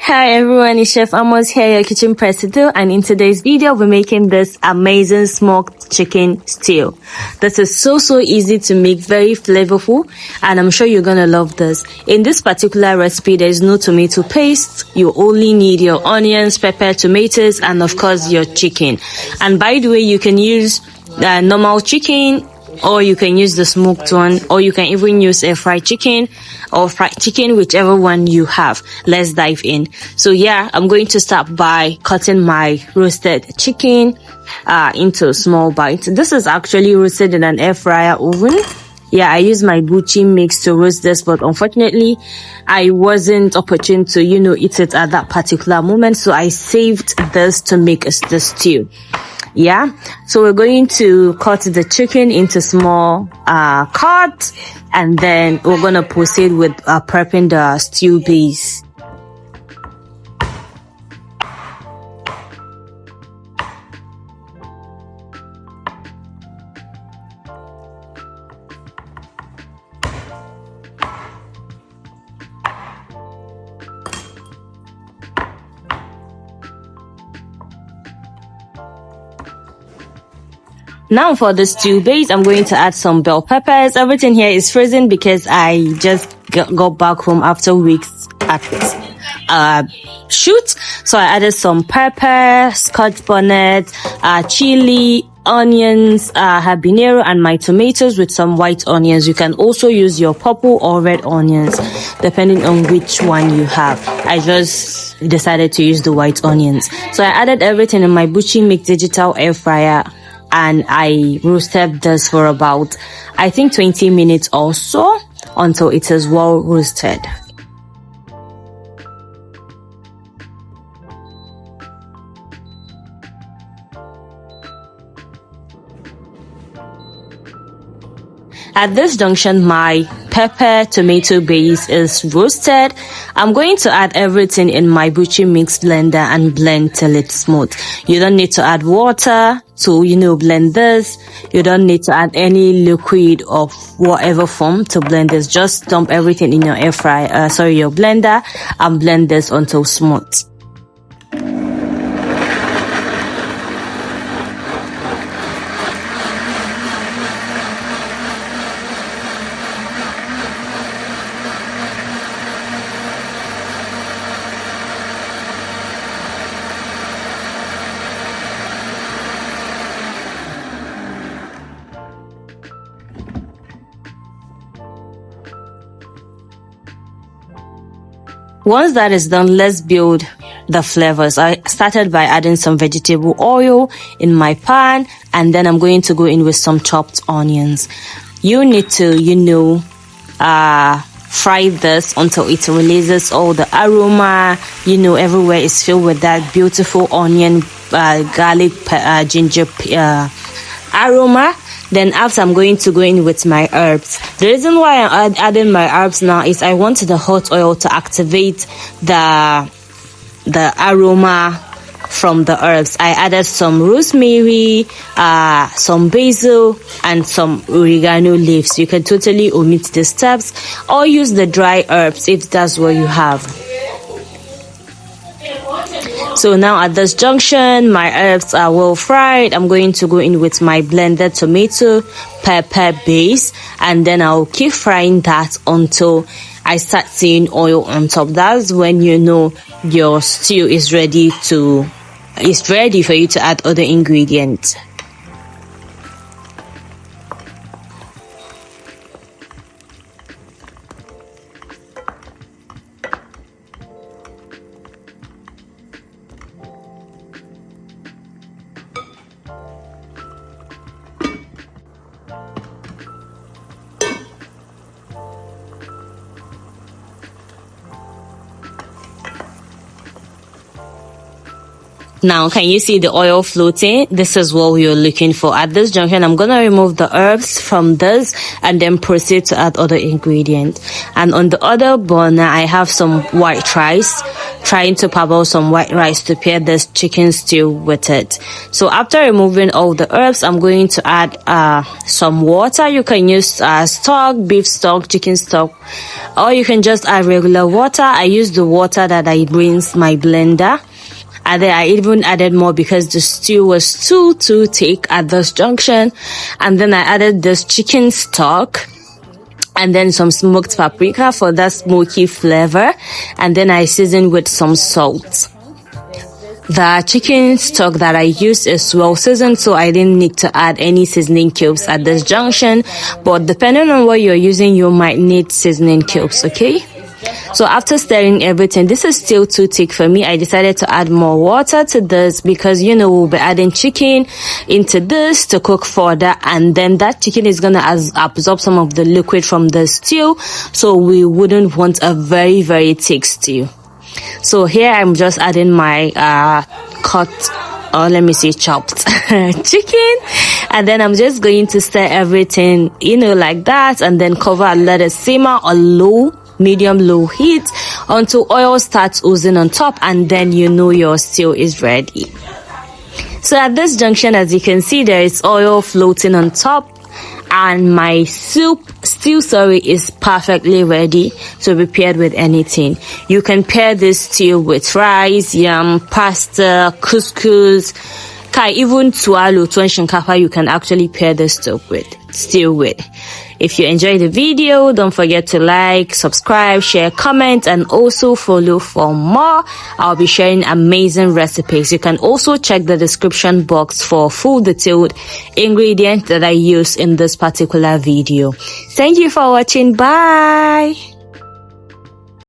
Hi everyone, it's Chef Amors here, your kitchen president, and in today's video we're making this amazing smoked chicken stew. This is so easy to make, very flavorful, and I'm sure you're gonna love this. In this particular recipe, there is no tomato paste. You only need your onions, pepper, tomatoes, and of course your chicken. And by the way, you can use normal chicken, or you can use the smoked one, or you can even use a fried chicken or fried chicken, whichever one you have. Let's dive in. So yeah, I'm going to start by cutting my roasted chicken into small bites. This is actually roasted in an air fryer oven. Yeah, I use my buchi mix to roast this, but unfortunately I wasn't opportune to eat it at that particular moment, so I saved this to make the stew. Yeah, so we're going to cut the chicken into small cuts, and then we're gonna proceed with prepping the stew base. Now for the stew base, I'm going to add some bell peppers. Everything here is frozen because I just got back home after weeks at shoot. So I added some pepper, scotch bonnet, chili, onions, habanero, and my tomatoes with some white onions. You can also use your purple or red onions depending on which one you have. I just decided to use the white onions. So I added everything in my buchi mix digital air fryer, and I roasted this for about, I think, 20 minutes or so until it is well roasted. At this junction, my pepper tomato base is roasted. I'm going to add everything in my buchi mix blender and blend till it's smooth. You don't need to add water to blend this. You don't need to add any liquid of whatever form to blend this. Just dump everything in your your blender, and blend this until smooth. Once that is done, let's build the flavors. I started by adding some vegetable oil in my pan, and then I'm going to go in with some chopped onions. You need to, fry this until it releases all the aroma. Everywhere is filled with that beautiful onion, garlic, ginger aroma. Then after, I'm going to go in with my herbs. The reason why I'm adding my herbs now is I want the hot oil to activate the aroma from the herbs. I added some rosemary, some basil, and some oregano leaves. You can totally omit the steps or use the dry herbs if that's what you have. So now at this junction, my herbs are well fried. I'm going to go in with my blended tomato pepper base, and then I'll keep frying that until I start seeing oil on top. That's when your stew is ready for you to add other ingredients. Now, can you see the oil floating? This is what we are looking for. At this junction, I'm going to remove the herbs from this and then proceed to add other ingredients. And on the other burner, I have some white rice, trying to parboil some white rice to pair this chicken stew with it. So after removing all the herbs, I'm going to add some water. You can use stock, beef stock, chicken stock, or you can just add regular water. I use the water that I rinse my blender. And then I even added more because the stew was too thick at this junction. And then I added this chicken stock and then some smoked paprika for that smoky flavor. And then I seasoned with some salt. The chicken stock that I used is well seasoned, so I didn't need to add any seasoning cubes at this junction. But depending on what you're using, you might need seasoning cubes, okay? So after stirring everything, this is still too thick for me. I decided to add more water to this because, you know, we'll be adding chicken into this to cook further, and then that chicken is going to absorb some of the liquid from the stew, so we wouldn't want a very, very thick stew. So here I'm just adding my chopped chicken, and then I'm just going to stir everything, you know, like that, and then cover and let it simmer on medium-low heat until oil starts oozing on top, and then you know your stew is ready. So at this junction, as you can see, there is oil floating on top, and my stew is perfectly ready to be paired with anything. You can pair this stew with rice, yam, pasta, couscous, even tuwalo, tuwon shinkafa. You can actually pair this stew with. If you enjoyed the video, don't forget to like, subscribe, share, comment, and also follow for more. I'll be sharing amazing recipes. You can also check the description box for full detailed ingredients that I use in this particular video. Thank you for watching. Bye.